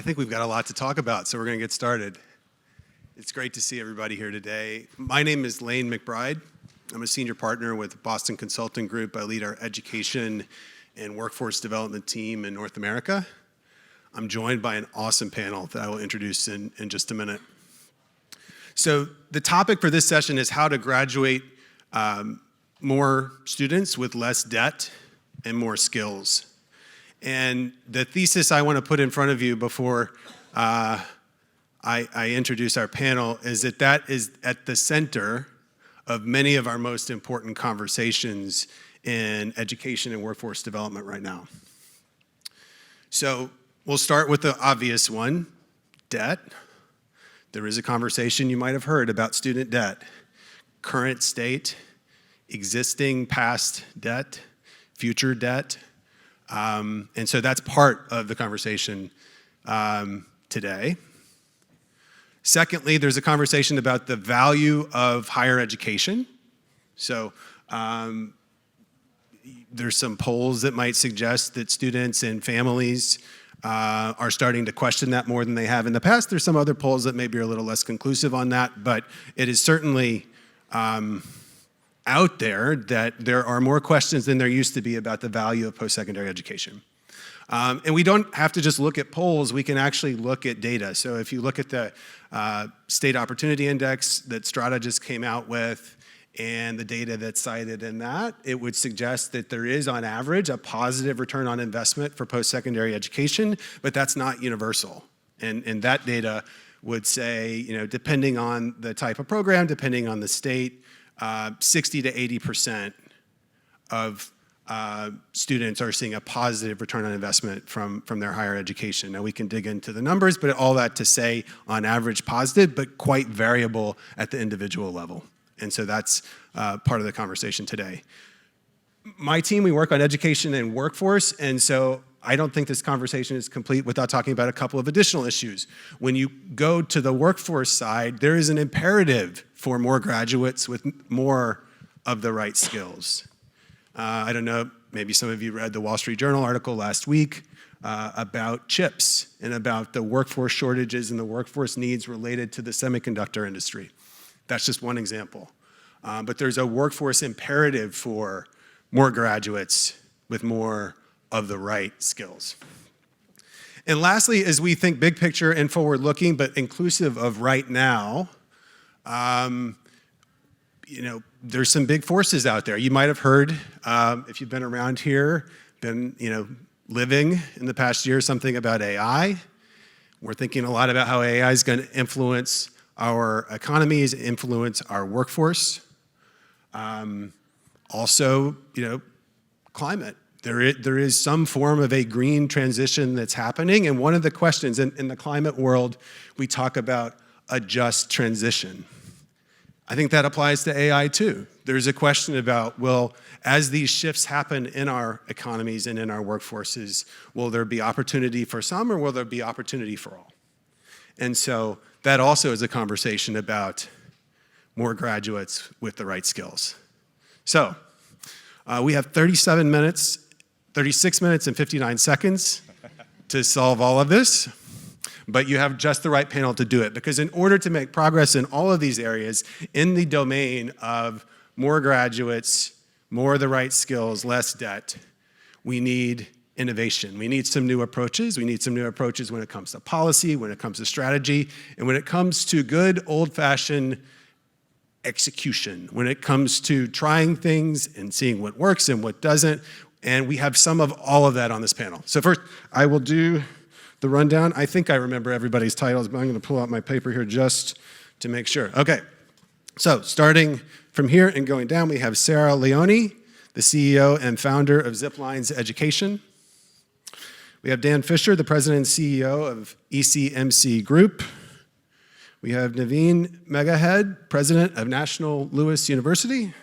think we've got a lot to talk about, so we're going to get started. It's great to see everybody here today. My name is Leoni Mcbride. I'm a senior partner with Boston Consulting Group. I lead our education and workforce development team in North America. I'm joined by an awesome panel that I will introduce in just a minute. So the topic for this session is how to graduate more students with less debt and more skills. And the thesis I want to put in front of you before I introduce our panel is that is at the center of many of our most important conversations in education and workforce development right now. So we'll start with the obvious one, debt. There is a conversation you might have heard about student debt, current state, existing past debt, future debt. And so that's part of the conversation today. Secondly, there's a conversation about the value of higher education. So there's some polls that might suggest that students and families are starting to question that more than they have in the past. There's some other polls that maybe are a little less conclusive on that, but it is certainly out there that there are more questions than there used to be about the value of post-secondary education. And we don't have to just look at polls, we can actually look at data. So if you look at the State Opportunity Index that Strata just came out with and the data that's cited in that, it would suggest that there is on average a positive return on investment for post-secondary education, but that's not universal. And that data would say, you know, depending on the type of program, depending on the state, 60 to 80% of students are seeing a positive return on investment from their higher education. Now we can dig into the numbers, but all that to say on average positive, but quite variable at the individual level. And so that's part of the conversation today. My team, we work on education and workforce, and so I don't think this conversation is complete without talking about a couple of additional issues. When you go to the workforce side, there is an imperative for more graduates with more of the right skills. I don't know, maybe some of you read the Wall Street Journal article last week about chips and about the workforce shortages and the workforce needs related to the semiconductor industry. That's just one example. But there's a workforce imperative for more graduates with more of the right skills. And lastly, as we think big picture and forward-looking, but inclusive of right now, you know, there's some big forces out there. You might have heard, if you've been around here, living in the past year, something about AI. We're thinking a lot about how AI is going to influence our economies, influence our workforce. Also, climate. There is some form of a green transition that's happening, and one of the questions in the climate world, we talk about a just transition. I think that applies to AI too. There's a question about, well, as these shifts happen in our economies and in our workforces, will there be opportunity for some or will there be opportunity for all? And so that also is a conversation about more graduates with the right skills. So we have 36 minutes and 59 seconds to solve all of this. But you have just the right panel to do it, because in order to make progress in all of these areas in the domain of more graduates, more of the right skills, less debt, we need innovation. We need some new approaches. We need some new approaches when it comes to policy, when it comes to strategy, and when it comes to good old-fashioned execution, when it comes to trying things and seeing what works and what doesn't. And we have some of all of that on this panel. So first, I will do the rundown. I think I remember everybody's titles, but I'm going to pull out my paper here just to make sure. Okay, so starting from here and going down, we have Sara, Leoni, the CEO and founder of Ziplines Education. We have Dan Fisher, the president and CEO of ECMC Group. We have Nivine Megahed, president of National Louis University.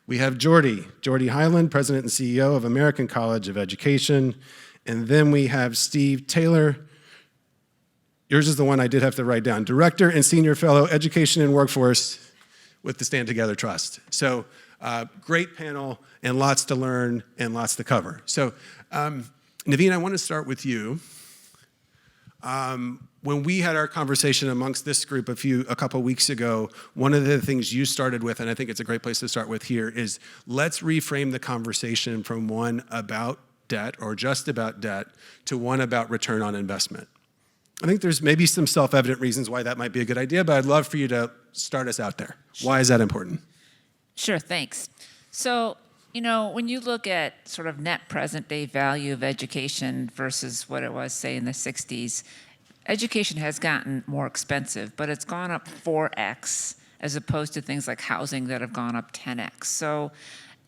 We have Geordie Hyland, president and CEO of American College of Education. And then we have Steve Taylor. Yours is the one I did have to write down. Director and Senior Fellow, Education and Workforce with the Stand Together Trust. So great panel and lots to learn and lots to cover. So Nivine, I want to start with you. When we had our conversation amongst this group a couple weeks ago, one of the things you started with, and I think it's a great place to start with here, is let's reframe the conversation from one about debt or just about debt to one about return on investment. I think there's maybe some self-evident reasons why that might be a good idea, but I'd love for you to start us out there. Why is that important? Sure, thanks. So, when you look at sort of net present day value of education versus what it was, say, in the 60s, education has gotten more expensive, but it's gone up 4x as opposed to things like housing that have gone up 10x. So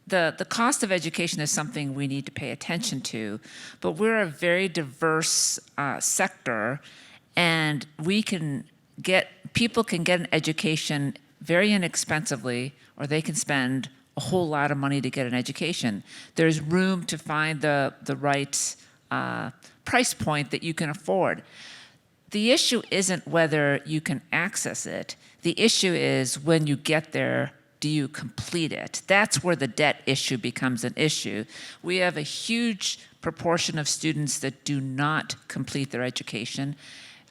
the cost of education is something we need to pay attention to, but we're a very diverse sector, and people can get an education very inexpensively, or they can spend a whole lot of money to get an education. There's room to find the right price point that you can afford. The issue isn't whether you can access it. The issue is when you get there, do you complete it? That's where the debt issue becomes an issue. We have a huge proportion of students that do not complete their education.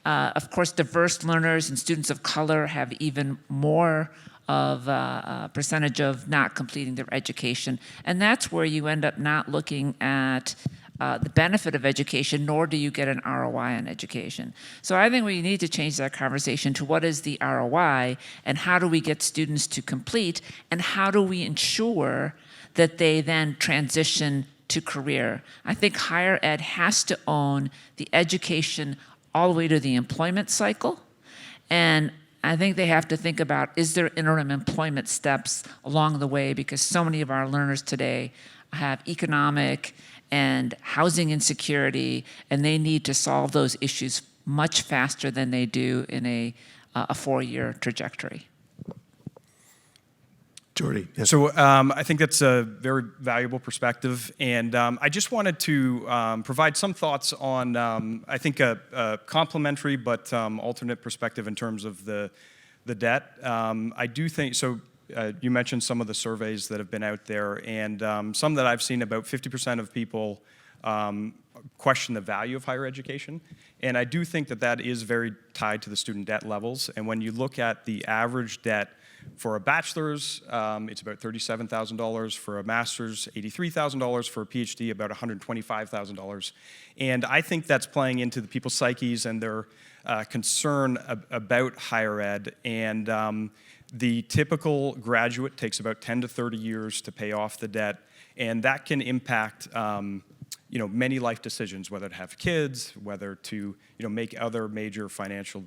Of course, diverse learners and students of color have even more of a percentage of not completing their education. And that's where you end up not looking at the benefit of education, nor do you get an ROI on education. So I think we need to change that conversation to what is the ROI and how do we get students to complete and how do we ensure that they then transition to career. I think higher ed has to own the education all the way to the employment cycle. And I think they have to think about, is there interim employment steps along the way? Because so many of our learners today have economic and housing insecurity, and they need to solve those issues much faster than they do in a 4-year trajectory. Geordie. Yes. So I think that's a very valuable perspective, and I just wanted to provide some thoughts on, I think, a complementary but alternate perspective in terms of the debt. I do think, so you mentioned some of the surveys that have been out there, and some that I've seen, about 50% of people question the value of higher education, and I do think that that is very tied to the student debt levels, and when you look at the average debt for a bachelor's, it's about $37,000. For a master's, $83,000. For a PhD, about $125,000. And I think that's playing into the people's psyches and their concern about higher ed. And the typical graduate takes about 10 to 30 years to pay off the debt, and that can impact many life decisions, whether to have kids, whether to make other major financial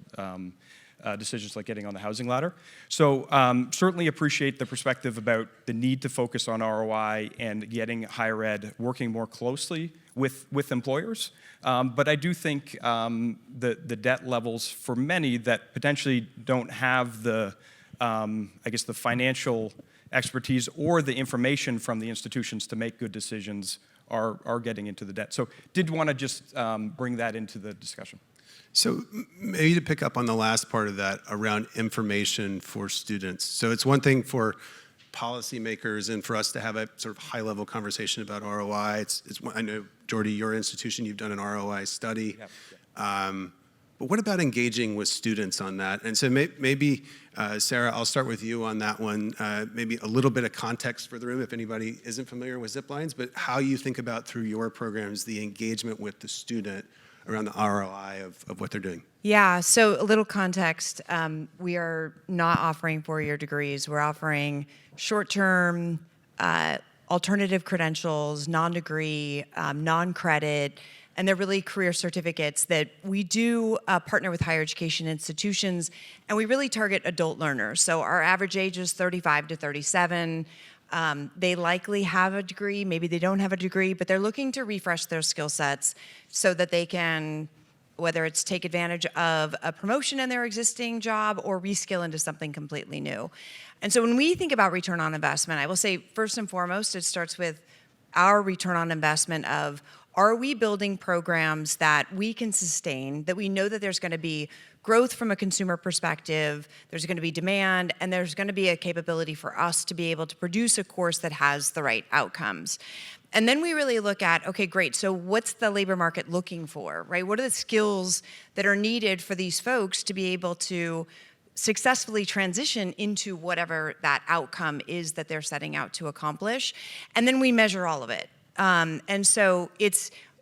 decisions like getting on the housing ladder. So certainly appreciate the perspective about the need to focus on ROI and getting higher ed working more closely with employers. But I do think the debt levels for many that potentially don't have the the financial expertise or the information from the institutions to make good decisions are getting into the debt. So did want to just bring that into the discussion. So maybe to pick up on the last part of that around information for students. So it's one thing for policymakers and for us to have a sort of high-level conversation about ROI. I know, Geordie, your institution, you've done an ROI study. But what about engaging with students on that? And so maybe, Sara, I'll start with you on that one. Maybe a little bit of context for the room if anybody isn't familiar with Ziplines, but how you think about through your programs the engagement with the student around the ROI of what they're doing. Yeah, so a little context. We are not offering 4-year degrees. We're offering short-term, alternative credentials, non-degree, non-credit, and they're really career certificates that we do partner with higher education institutions, and we really target adult learners. So our average age is 35 to 37. They likely have a degree, maybe they don't have a degree, but they're looking to refresh their skill sets so that they can, whether it's take advantage of a promotion in their existing job or reskill into something completely new. And so when we think about return on investment, I will say first and foremost, it starts with our return on investment of, are we building programs that we can sustain, that we know that there's going to be growth from a consumer perspective, there's going to be demand, and there's going to be a capability for us to be able to produce a course that has the right outcomes. And then we really look at, okay, great, so what's the labor market looking for, right? What are the skills that are needed for these folks to be able to successfully transition into whatever that outcome is that they're setting out to accomplish? And then we measure all of it. And so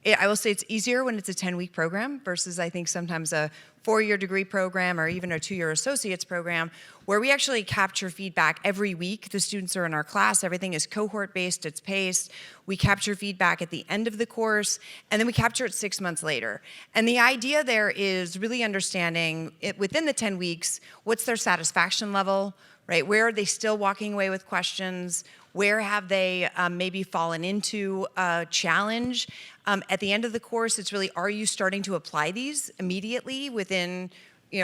I will say it's easier when it's a 10-week program versus I think sometimes a 4-year degree program or even a 2-year associate's program where we actually capture feedback every week. The students are in our class. Everything is cohort-based. It's paced. We capture feedback at the end of the course, and then we capture it 6 months later. And the idea there is really understanding it within the 10 weeks, what's their satisfaction level, right? Where are they still walking away with questions? Where have they maybe fallen into a challenge? At the end of the course, it's really, are you starting to apply these immediately within,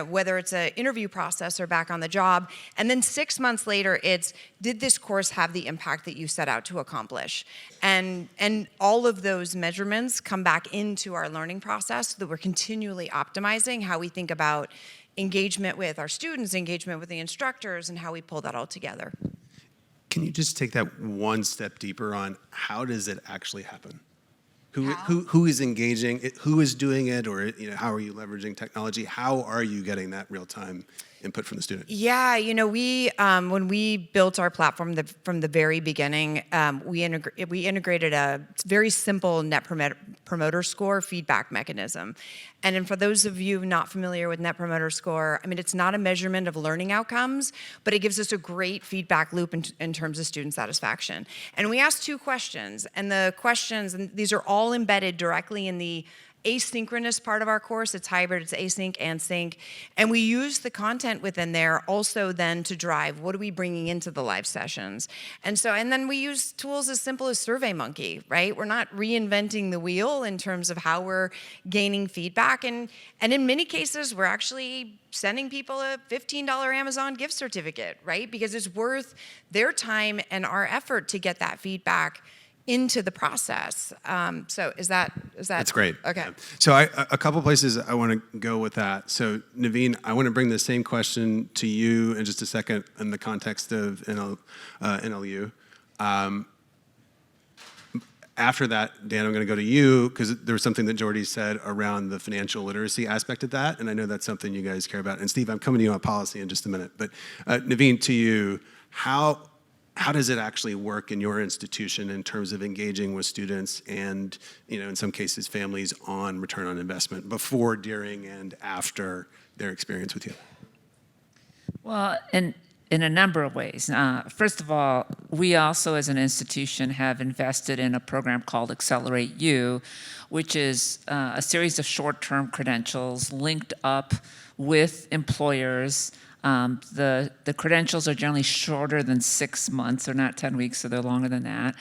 whether it's an interview process or back on the job? And then 6 months later, it's, did this course have the impact that you set out to accomplish? And all of those measurements come back into our learning process so that we're continually optimizing how we think about engagement with our students, engagement with the instructors, and how we pull that all together. Can you just take that one step deeper on how does it actually happen? Who is engaging? Who is doing it? Or how are you leveraging technology? How are you getting that real-time input from the student? Yeah, we when we built our platform from the very beginning, we integrated a very simple Net Promoter Score feedback mechanism. And then for those of you not familiar with Net Promoter Score, it's not a measurement of learning outcomes, but it gives us a great feedback loop in terms of student satisfaction. And we asked 2 questions, and the questions, and these are all embedded directly in the asynchronous part of our course. It's hybrid, it's async and sync. And we use the content within there also then to drive what are we bringing into the live sessions. And then we use tools as simple as SurveyMonkey, right? We're not reinventing the wheel in terms of how we're gaining feedback. And in many cases, we're actually sending people a $15 Amazon gift certificate, right? Because it's worth their time and our effort to get that feedback into the process. So is that? That's great. Okay. Yeah. So a couple places I want to go with that. So Nivine, I want to bring the same question to you in just a second in the context of NLU. After that, Dan, I'm going to go to you because there was something that Geordie said around the financial literacy aspect of that, and I know that's something you guys care about. And Steve, I'm coming to you on policy in just a minute. But Nivine, to you, how does it actually work in your institution in terms of engaging with students and, in some cases, families on return on investment before, during, and after their experience with you? Well, in a number of ways. First of all, we also as an institution have invested in a program called Accelerate U, which is a series of short-term credentials linked up with employers. The credentials are generally shorter than 6 months. They're not 10 weeks, so they're longer than that.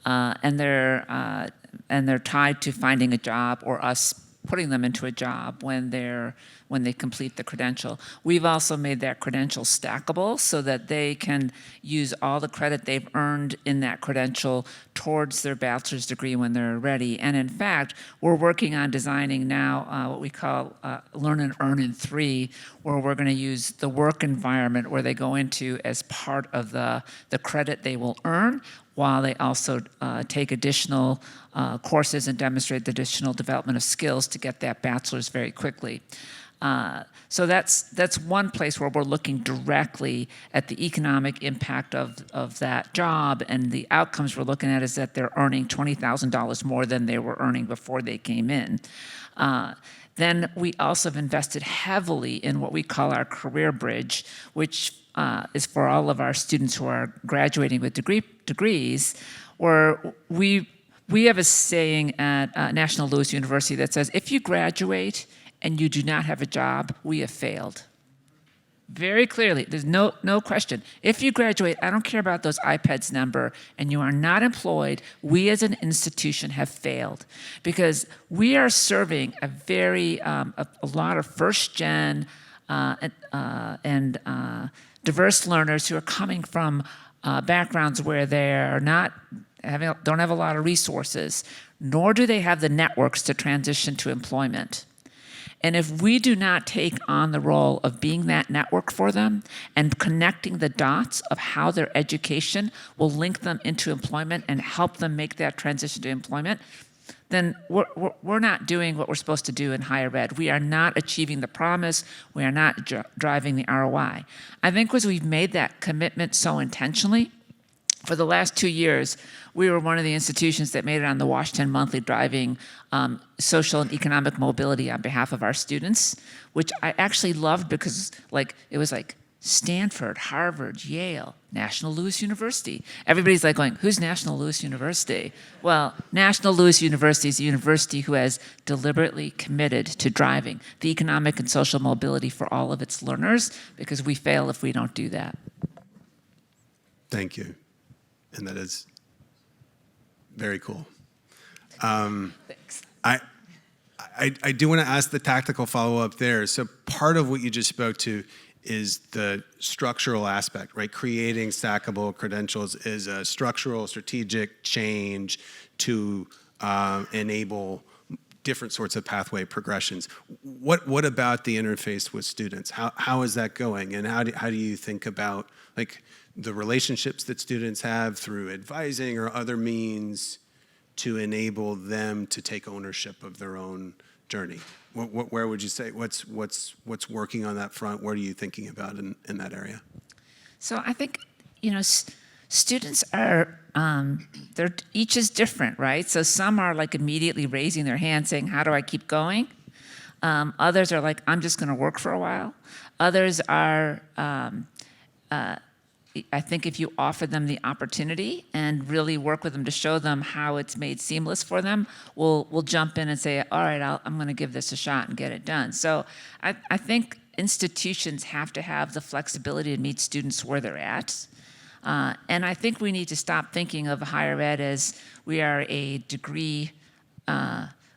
And they're tied to finding a job or us putting them into a job when they complete the credential. We've also made that credential stackable so that they can use all the credit they've earned in that credential towards their bachelor's degree when they're ready. And in fact, we're working on designing now what we call Learn and Earn in 3, where we're going to use the work environment where they go into as part of the credit they will earn, while they also take additional courses and demonstrate the additional development of skills to get that bachelor's very quickly. So that's one place where we're looking directly at the economic impact of that job, and the outcomes we're looking at is that they're earning $20,000 more than they were earning before they came in. Then we also have invested heavily in what we call our Career Bridge, which is for all of our students who are graduating with degrees, where we have a saying at National Louis University that says, if you graduate and you do not have a job, we have failed. Very clearly, there's no question. If you graduate, I don't care about those iPads number, and you are not employed, we as an institution have failed, because we are serving a lot of first-gen and diverse learners who are coming from backgrounds where they're don't have a lot of resources, nor do they have the networks to transition to employment. And if we do not take on the role of being that network for them and connecting the dots of how their education will link them into employment and help them make that transition to employment, then we're not doing what we're supposed to do in higher ed. We are not achieving the promise. We are not driving the ROI. I think because we've made that commitment so intentionally, for the last 2 years, we were one of the institutions that made it on the Washington Monthly driving social and economic mobility on behalf of our students, which I actually loved because it was like Stanford, Harvard, Yale, National Louis University. Everybody's like going, who's National Louis University? Well, National Louis University is a university who has deliberately committed to driving the economic and social mobility for all of its learners, because we fail if we don't do that. Thank you. And that is very cool. Thanks. I do want to ask the tactical follow-up there. So part of what you just spoke to is the structural aspect, right? Creating stackable credentials is a structural, strategic change to enable different sorts of pathway progressions. What about the interface with students? How is that going? And how do you think about the relationships that students have through advising or other means to enable them to take ownership of their own journey? Where would you say what's working on that front? What are you thinking about in that area? So I think, students are, they're each is different, right? So some are immediately raising their hand saying, how do I keep going? Others are like, I'm just going to work for a while. Others are, I think if you offer them the opportunity and really work with them to show them how it's made seamless for them, we'll jump in and say, all right, I'm going to give this a shot and get it done. So I think institutions have to have the flexibility to meet students where they're at. And I think we need to stop thinking of higher ed as we are a degree,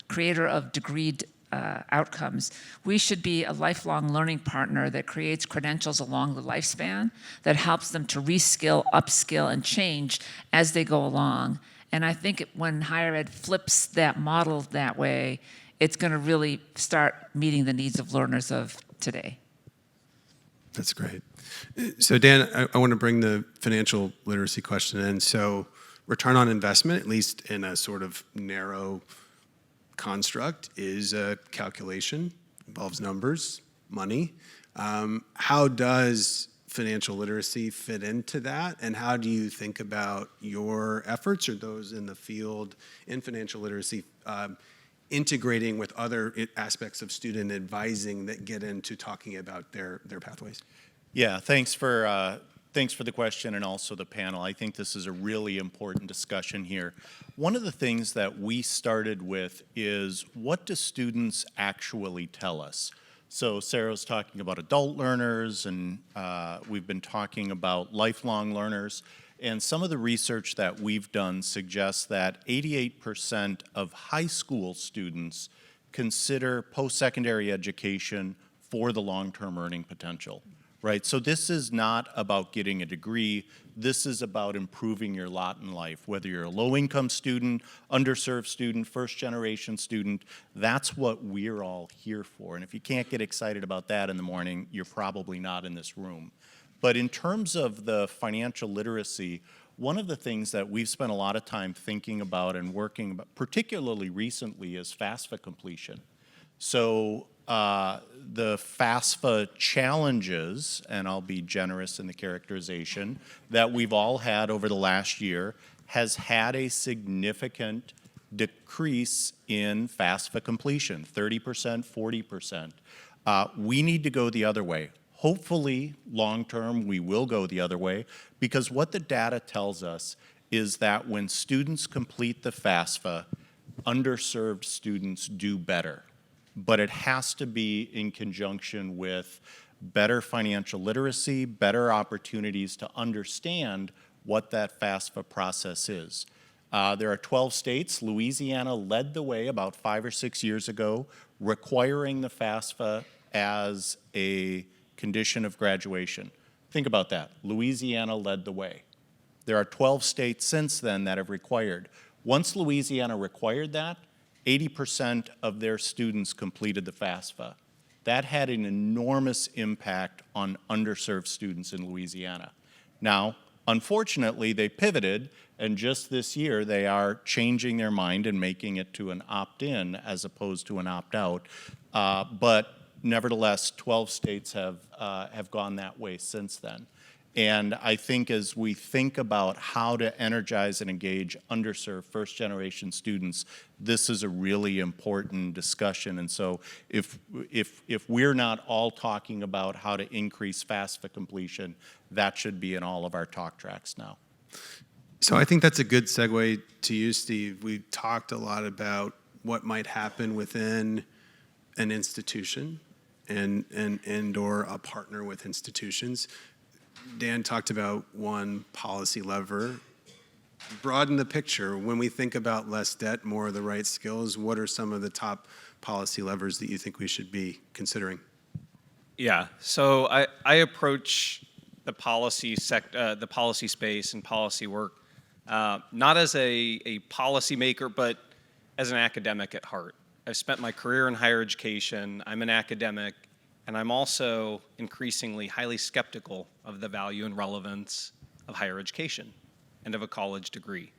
creator of degreed outcomes. We should be a lifelong learning partner that creates credentials along the lifespan that helps them to reskill, upskill, and change as they go along. And I think when higher ed flips that model that way, it's going to really start meeting the needs of learners of today. That's great. So Dan, I want to bring the financial literacy question in. So return on investment, at least in a sort of narrow construct, is a calculation, involves numbers, money. How does financial literacy fit into that? And how do you think about your efforts or those in the field in financial literacy integrating with other aspects of student advising that get into talking about their pathways? Yeah, thanks for the question and also the panel. I think this is a really important discussion here. One of the things that we started with is, what do students actually tell us? So Sara was talking about adult learners, and we've been talking about lifelong learners. And some of the research that we've done suggests that 88% of high school students consider post-secondary education for the long-term earning potential. Right, so this is not about getting a degree. This is about improving your lot in life. Whether you're a low-income student, underserved student, first-generation student, that's what we're all here for. And if you can't get excited about that in the morning, you're probably not in this room. But in terms of the financial literacy, one of the things that we've spent a lot of time thinking about and working about, particularly recently, is FAFSA completion. So the FAFSA challenges, and I'll be generous in the characterization, that we've all had over the last year has had a significant decrease in FAFSA completion, 30%, 40%. We need to go the other way. Hopefully, long-term, we will go the other way, because what the data tells us is that when students complete the FAFSA, underserved students do better. But it has to be in conjunction with better financial literacy, better opportunities to understand what that FAFSA process is. There are 12 states. Louisiana led the way about 5 or 6 years ago, requiring the FAFSA as a condition of graduation. Think about that. Louisiana led the way. There are 12 states since then that have required. Once Louisiana required that, 80% of their students completed the FAFSA. That had an enormous impact on underserved students in Louisiana. Now, unfortunately, they pivoted, and just this year they are changing their mind and making it to an opt-in as opposed to an opt-out. But nevertheless, 12 states have gone that way since then. And I think as we think about how to energize and engage underserved first-generation students, this is a really important discussion. And so if we're not all talking about how to increase FAFSA completion, that should be in all of our talk tracks now. So I think that's a good segue to you, Steve. We talked a lot about what might happen within an institution and or a partner with institutions. Dan talked about one policy lever. Broaden the picture. When we think about less debt, more of the right skills, what are some of the top policy levers that you think we should be considering? Yeah, so I approach the policy the policy space and policy work not as a policymaker, but as an academic at heart. I've spent my career in higher education. I'm an academic, and I'm also increasingly highly skeptical of the value and relevance of higher education and of a college degree.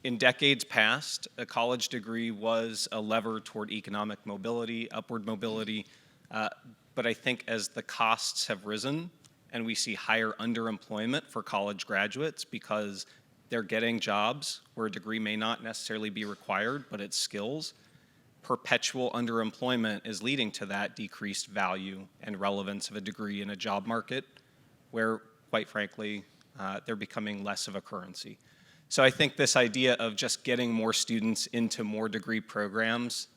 In decades past, a college degree was a lever toward economic mobility, upward mobility, but I think as the costs have risen and we see higher underemployment for college graduates because they're getting jobs where a degree may not necessarily be required, but it's skills, perpetual underemployment is leading to that decreased value and relevance of a degree in a job market where, quite frankly, they're becoming less of a currency. So I think this idea of just getting more students into more degree programs,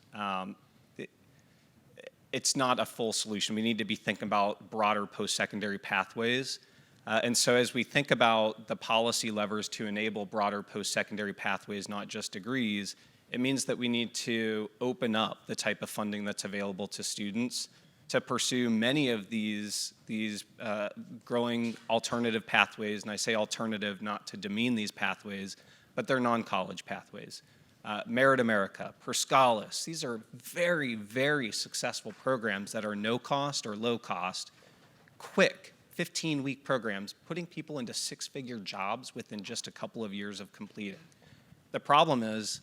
it's not a full solution. We need to be thinking about broader post-secondary pathways. And so as we think about the policy levers to enable broader post-secondary pathways, not just degrees, it means that we need to open up the type of funding that's available to students to pursue many of these growing alternative pathways. And I say alternative not to demean these pathways, but they're non-college pathways. Merit America, Perscalis, these are very, very successful programs that are no cost or low cost, quick, 15-week programs, putting people into six-figure jobs within just a couple of years of completing. The problem is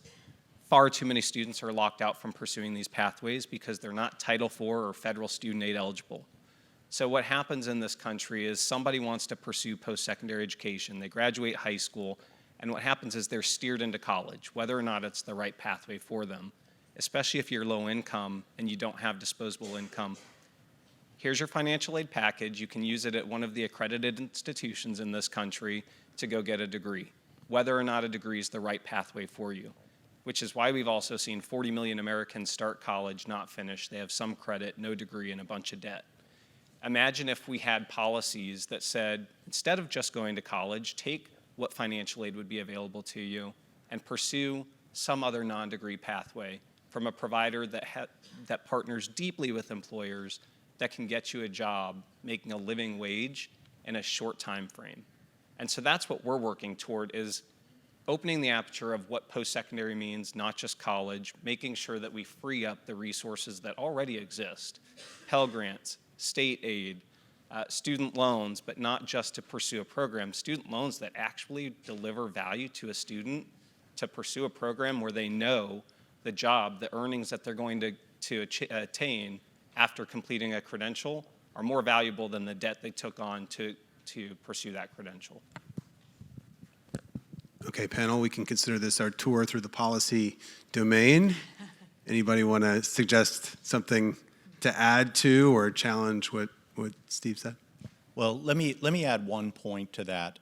far too many students are locked out from pursuing these pathways because they're not Title IV or federal student aid eligible. So what happens in this country is somebody wants to pursue post-secondary education, they graduate high school, and what happens is they're steered into college, whether or not it's the right pathway for them, especially if you're low income and you don't have disposable income. Here's your financial aid package. You can use it at one of the accredited institutions in this country to go get a degree, whether or not a degree is the right pathway for you, which is why we've also seen 40 million Americans start college, not finish. They have some credit, no degree, and a bunch of debt. Imagine if we had policies that said, instead of just going to college, take what financial aid would be available to you and pursue some other non-degree pathway from a provider that partners deeply with employers that can get you a job making a living wage in a short time frame. And so that's what we're working toward, is opening the aperture of what post-secondary means, not just college, making sure that we free up the resources that already exist, Pell Grants, state aid, student loans, but not just to pursue a program, student loans that actually deliver value to a student to pursue a program where they know the job, the earnings that they're going to attain after completing a credential are more valuable than the debt they took on to pursue that credential. Okay, panel, we can consider this our tour through the policy domain. Anybody want to suggest something to add to or challenge what Steve said? Well, let me add one point to that.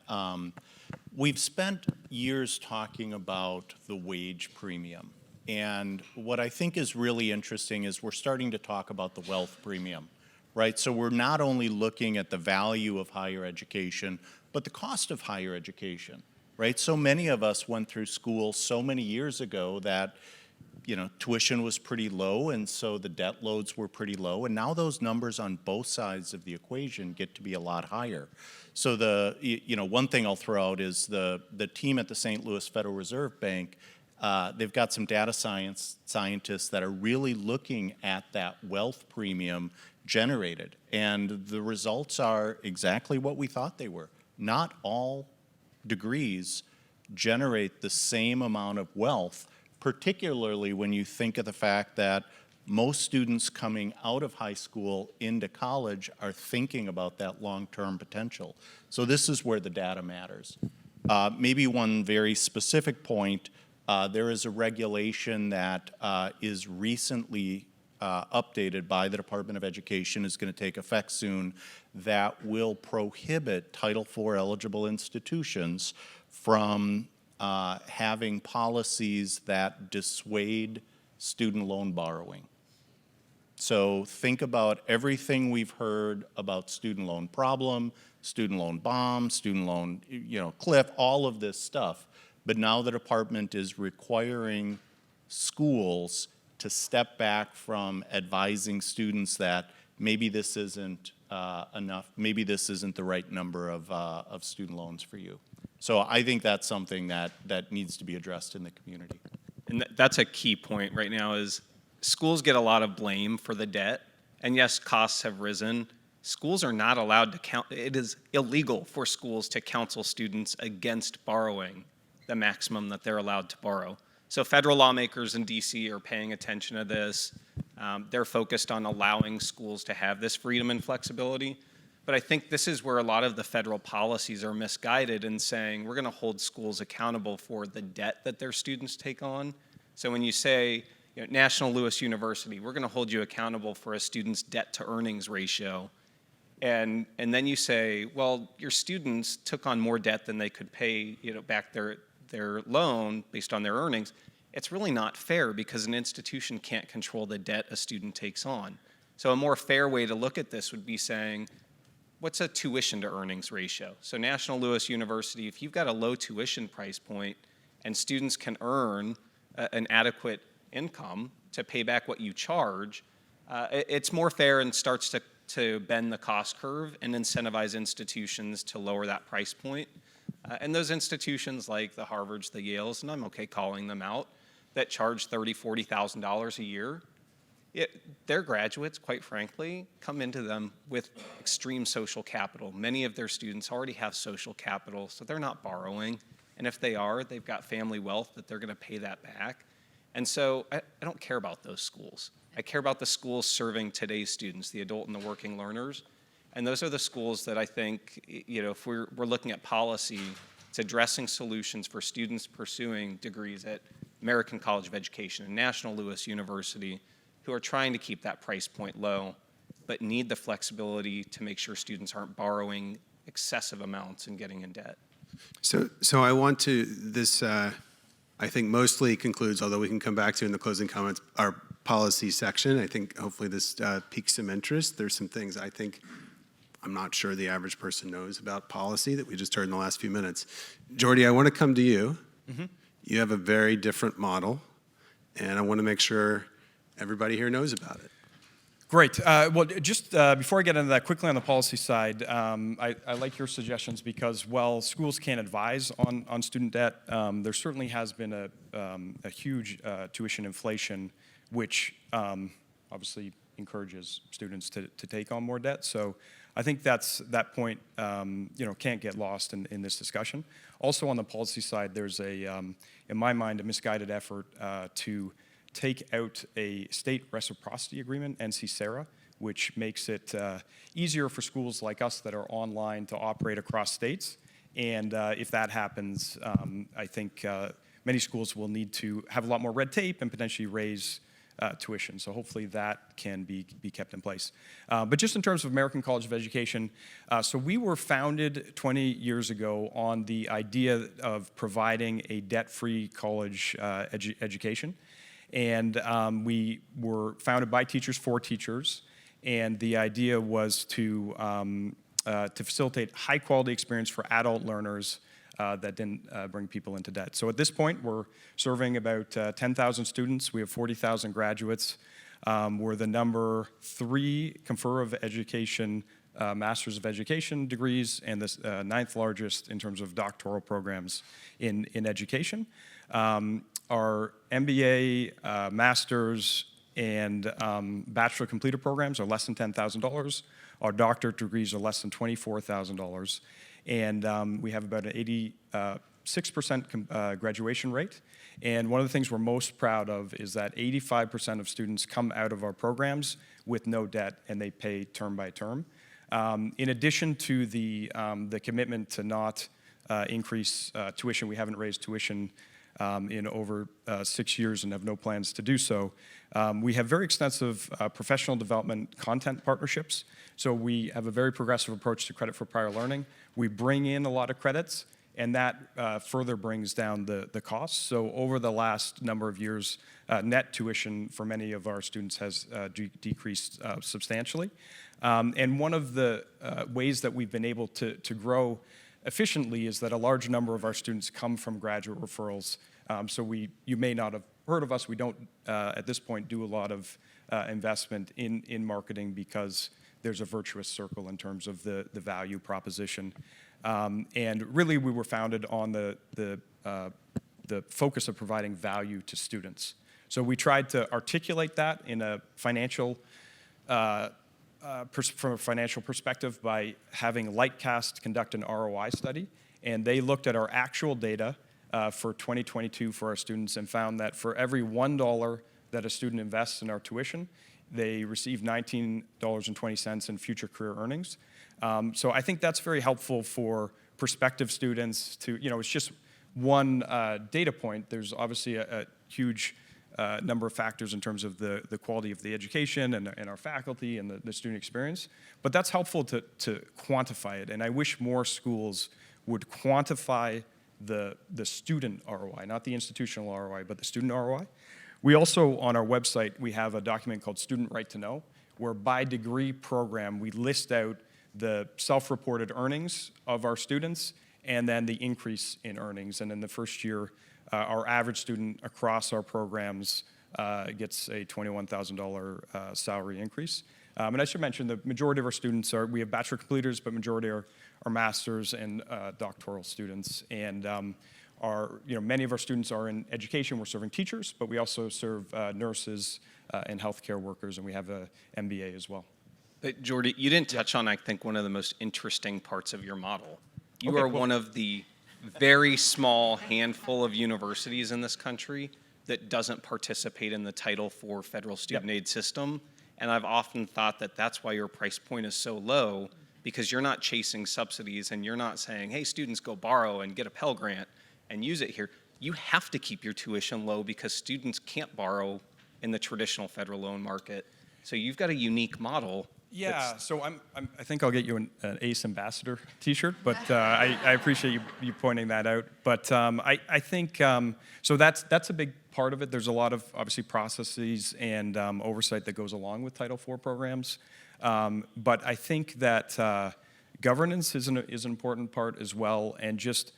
We've spent years talking about the wage premium. And what I think is really interesting is we're starting to talk about the wealth premium, right? So we're not only looking at the value of higher education, but the cost of higher education, right? So many of us went through school so many years ago that, you know, tuition was pretty low, and so the debt loads were pretty low, and now those numbers on both sides of the equation get to be a lot higher. So one thing I'll throw out is the team at the St. Louis Federal Reserve Bank they've got some data scientists that are really looking at that wealth premium generated. And the results are exactly what we thought they were. Not all degrees generate the same amount of wealth, particularly when you think of the fact that most students coming out of high school into college are thinking about that long-term potential. So this is where the data matters. Maybe one very specific point, there is a regulation that is recently updated by the Department of Education, is going to take effect soon, that will prohibit Title IV eligible institutions from having policies that dissuade student loan borrowing. So think about everything we've heard about student loan problem, student loan bomb, student loan, cliff, all of this stuff. But now the department is requiring schools to step back from advising students that maybe this isn't enough, maybe this isn't the right number of student loans for you. So I think that's something that needs to be addressed in the community. And that's a key point right now is schools get a lot of blame for the debt. And yes, costs have risen. Schools are not allowed to count. It is illegal for schools to counsel students against borrowing the maximum that they're allowed to borrow. So federal lawmakers in DC are paying attention to this. They're focused on allowing schools to have this freedom and flexibility. But I think this is where a lot of the federal policies are misguided in saying we're going to hold schools accountable for the debt that their students take on. So when you say, National Louis University, we're going to hold you accountable for a student's debt to earnings ratio. And then you say, well, your students took on more debt than they could pay, back their loan based on their earnings. It's really not fair because an institution can't control the debt a student takes on. So a more fair way to look at this would be saying, what's a tuition to earnings ratio? So National Louis University, if you've got a low tuition price point and students can earn an adequate income to pay back what you charge, it's more fair and starts to bend the cost curve and incentivize institutions to lower that price point. And those institutions like the Harvards, the Yales, and I'm okay calling them out, that charge $30,000, $40,000 a year, their graduates, quite frankly, come into them with extreme social capital. Many of their students already have social capital, so they're not borrowing. And if they are, they've got family wealth that they're going to pay that back. And so I don't care about those schools. I care about the schools serving today's students, the adult and the working learners. And those are the schools that I think, if we're looking at policy, it's addressing solutions for students pursuing degrees at American College of Education and National Louis University who are trying to keep that price point low, but need the flexibility to make sure students aren't borrowing excessive amounts and getting in debt. So I want to, this I think mostly concludes, although we can come back to in the closing comments, our policy section. I think hopefully this piques some interest. There's some things I think I'm not sure the average person knows about policy that we just heard in the last few minutes. Geordie, I want to come to you. Mm-hmm. You have a very different model, and I want to make sure everybody here knows about it. Great. Well, just before I get into that, quickly on the policy side, I like your suggestions because while schools can't advise on student debt, there certainly has been a huge tuition inflation, which obviously encourages students to take on more debt. So I think that point can't get lost in this discussion. Also on the policy side, there's in my mind, a misguided effort to take out a state reciprocity agreement, NC Sara, which makes it easier for schools like us that are online to operate across states. And if that happens, I think many schools will need to have a lot more red tape and potentially raise tuition. So hopefully that can be kept in place. But just in terms of American College of Education, so we were founded 20 years ago on the idea of providing a debt-free college education. And we were founded by teachers for teachers, and the idea was to facilitate high-quality experience for adult learners that didn't bring people into debt. So at this point, we're serving about 10,000 students. We have 40,000 graduates. We're the number 3 conferrer of education, Masters of Education degrees, and the 9th largest in terms of doctoral programs in education. our MBA, master's, and bachelor completer programs are less than $10,000. Our doctorate degrees are less than $24,000. And we have about an 86% graduation rate. And one of the things we're most proud of is that 85% of students come out of our programs with no debt, and they pay term by term. In addition to the commitment to not increase tuition, we haven't raised tuition in over 6 years and have no plans to do so. We have very extensive professional development content partnerships. So we have a very progressive approach to credit for prior learning. We bring in a lot of credits, and that further brings down the costs. So over the last number of years, net tuition for many of our students has decreased substantially. And one of the ways that we've been able to grow efficiently is that a large number of our students come from graduate referrals. So you may not have heard of us. We don't, at this point, do a lot of investment in marketing because there's a virtuous circle in terms of the value proposition. And really, we were founded on the focus of providing value to students. So we tried to articulate that in a financial from a financial perspective by having Lightcast conduct an ROI study, and they looked at our actual data for 2022 for our students and found that for every $1 that a student invests in our tuition, they receive $19.20 in future career earnings. So I think that's very helpful for prospective students to, it's just one data point. There's obviously a huge number of factors in terms of the quality of the education and our faculty and the student experience. But that's helpful to quantify it. And I wish more schools would quantify the student ROI, not the institutional ROI, but the student ROI. We also, on our website, we have a document called Student Right to Know, where by degree program, we list out the self-reported earnings of our students and then the increase in earnings. And in the first year, our average student across our programs gets a $21,000 salary increase. And I should mention the majority of our students we have bachelor completers, but majority are masters and doctoral students. And many of our students are in education. We're serving teachers, but we also serve nurses and healthcare workers, and we have an MBA as well. But Geordie, you didn't touch on, I think, one of the most interesting parts of your model. You are one of the very small handful of universities in this country that doesn't participate in the Title IV federal student aid system. And I've often thought that that's why your price point is so low, because you're not chasing subsidies and you're not saying, hey, students, go borrow and get a Pell Grant and use it here. You have to keep your tuition low because students can't borrow in the traditional federal loan market. So you've got a unique model. Yeah, so I think I'll get you an ACE Ambassador T-shirt, but I appreciate you pointing that out. But I think, so that's a big part of it. There's a lot of, obviously, processes and oversight that goes along with Title IV programs. But I think that governance is an important part as well, and just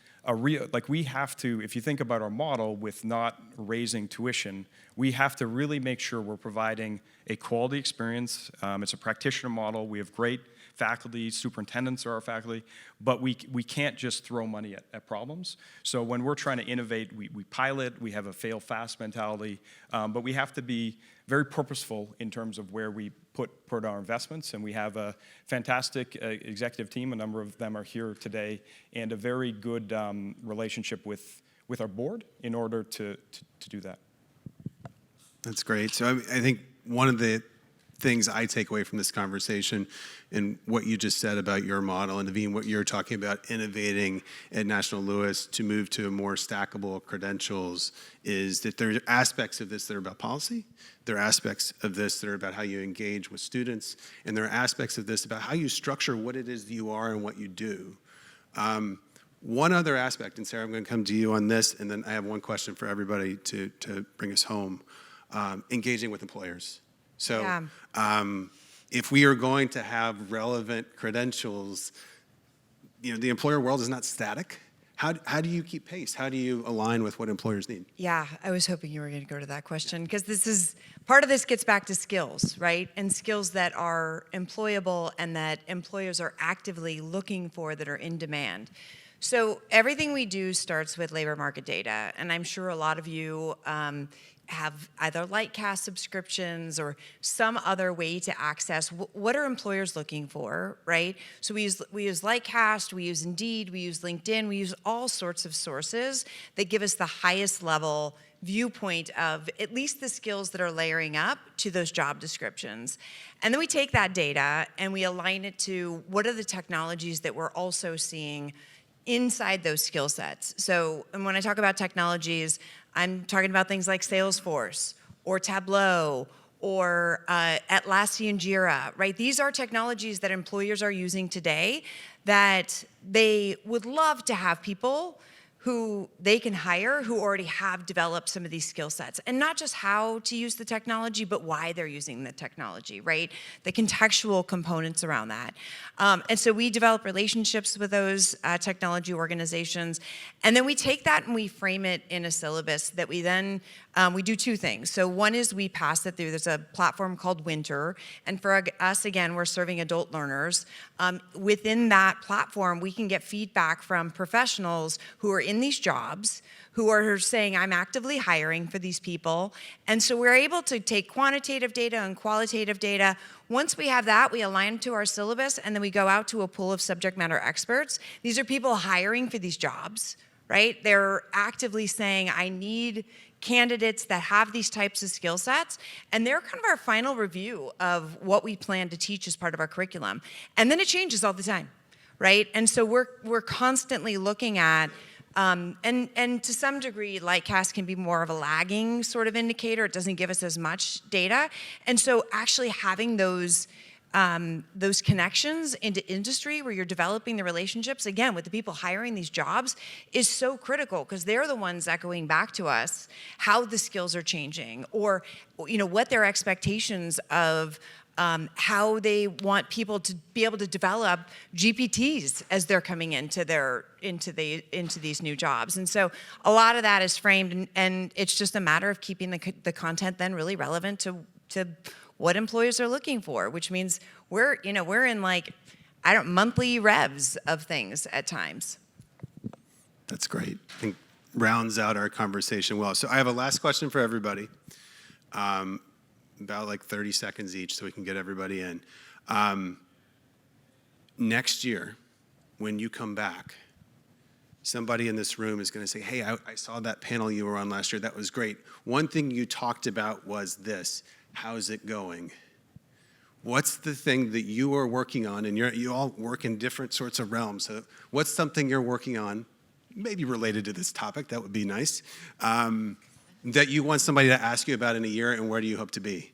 we have to, if you think about our model with not raising tuition, we have to really make sure we're providing a quality experience. It's a practitioner model. We have great faculty, superintendents are our faculty, but we can't just throw money at problems. So when we're trying to innovate, we pilot, we have a fail fast mentality, but we have to be very purposeful in terms of where we put our investments, and we have a fantastic executive team. A number of them are here today, and a very good relationship with our board in order to do that. That's great. So I think one of the things I take away from this conversation and what you just said about your model, and Nivine, what you're talking about innovating at National Louis to move to a more stackable credentials, is that there are aspects of this that are about policy, there are aspects of this that are about how you engage with students, and there are aspects of this about how you structure what it is that you are and what you do. One other aspect, and Sara, I'm going to come to you on this, and then I have one question for everybody to bring us home. Engaging with employers. So if we are going to have relevant credentials, the employer world is not static. How do you keep pace? How do you align with what employers need? Yeah, I was hoping you were going to go to that question, because part of this gets back to skills, right? And skills that are employable and that employers are actively looking for, that are in demand. So everything we do starts with labor market data, and I'm sure a lot of you have either Lightcast subscriptions or some other way to access what are employers looking for, right? So we use Lightcast, we use Indeed, we use LinkedIn, we use all sorts of sources that give us the highest level viewpoint of at least the skills that are layering up to those job descriptions. And then we take that data and we align it to what are the technologies that we're also seeing inside those skill sets. So, and when I talk about technologies, I'm talking about things like Salesforce or Tableau or Atlassian Jira, right? These are technologies that employers are using today that they would love to have people who they can hire who already have developed some of these skill sets. And not just how to use the technology, but why they're using the technology, right? The contextual components around that. And so we develop relationships with those technology organizations. And then we take that and we frame it in a syllabus that we then, we do two things. So one is we pass it through, there's a platform called Winter. And for us, again, we're serving adult learners. Within that platform, we can get feedback from professionals who are in these jobs, who are saying, I'm actively hiring for these people. And so we're able to take quantitative data and qualitative data. Once we have that, we align to our syllabus, and then we go out to a pool of subject matter experts. These are people hiring for these jobs, right? They're actively saying, I need candidates that have these types of skill sets, and they're kind of our final review of what we plan to teach as part of our curriculum. And then it changes all the time, right? And so we're constantly looking at, and to some degree, Lightcast can be more of a lagging sort of indicator. It doesn't give us as much data. And so actually having those connections into industry where you're developing the relationships, again, with the people hiring these jobs is so critical because they're the ones echoing back to us how the skills are changing or, you know, what their expectations of how they want people to be able to develop GPTs as they're coming into these new jobs. And so a lot of that is framed, and it's just a matter of keeping the content then really relevant to what employers are looking for, which means we're in like, monthly revs of things at times. That's great. I think rounds out our conversation well. So I have a last question for everybody. About like 30 seconds each so we can get everybody in. Next year, when you come back, somebody in this room is going to say, hey, I saw that panel you were on last year. That was great. One thing you talked about was this. How's it going? What's the thing that you are working on? And you all work in different sorts of realms. So what's something you're working on, maybe related to this topic, that would be nice, that you want somebody to ask you about in a year, and where do you hope to be?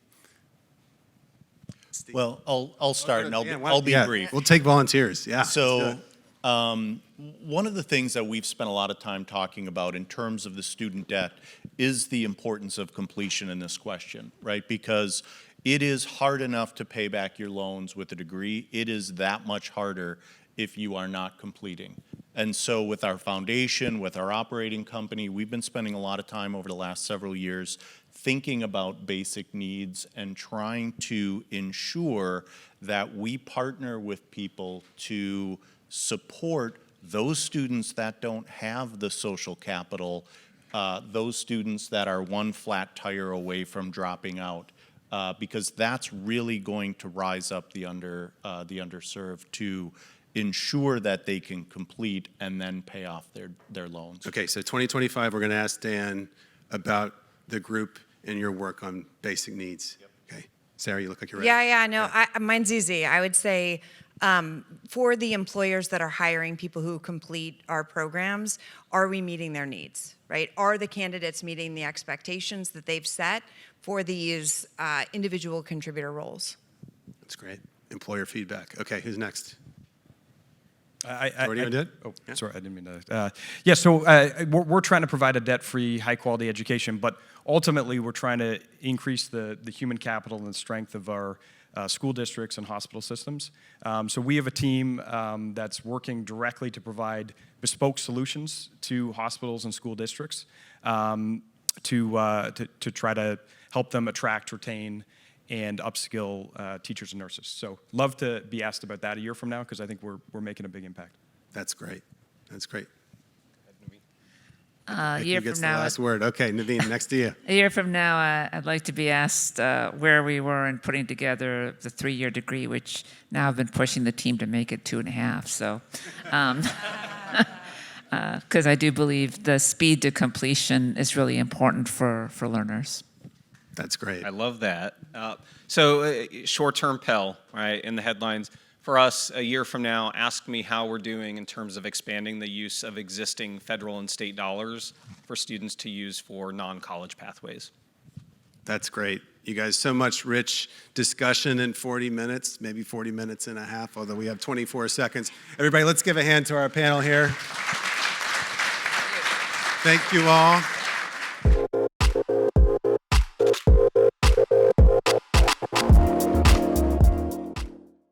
Steve. Well, I'll start, and I'll be brief. We'll take volunteers, yeah. So one of the things that we've spent a lot of time talking about in terms of the student debt is the importance of completion in this question, right? Because it is hard enough to pay back your loans with a degree. It is that much harder if you are not completing. And so with our foundation, with our operating company, we've been spending a lot of time over the last several years thinking about basic needs and trying to ensure that we partner with people to support those students that don't have the social capital, those students that are one flat tire away from dropping out, because that's really going to rise up the underserved to ensure that they can complete and then pay off their loans. Okay, so 2025, we're going to ask Dan about the group and your work on basic needs. Yep. Okay, Sarah, you look like you're ready. Yeah, no, mine's easy. I would say for the employers that are hiring people who complete our programs, are we meeting their needs, right? Are the candidates meeting the expectations that they've set for these individual contributor roles? That's great. Employer feedback. Okay, who's next? Already did? Oh, yeah. Sorry, I didn't mean to. We're trying to provide a debt-free, high-quality education, but ultimately we're trying to increase the human capital and the strength of our school districts and hospital systems. So we have a team that's working directly to provide bespoke solutions to hospitals and school districts to try to help them attract, retain, and upskill teachers and nurses. So love to be asked about that a year from now because I think we're making a big impact. That's great. That's great. A year Who from gets the now, last word? Okay, Nivine, next to you. a year from now, I'd like to be asked where we were in putting together the 3-year degree, which now I've been pushing the team to make it 2.5. So, because I do believe the speed to completion is really important for learners. That's great. I love that. Short-term Pell, right, in the headlines. For us, a year from now, ask me how we're doing in terms of expanding the use of existing federal and state dollars for students to use for non-college pathways. That's great. You guys, so much rich discussion in 40 minutes, maybe 40 minutes and a half, although we have 24 seconds. Everybody, let's give a hand to our panel here. Thank you all.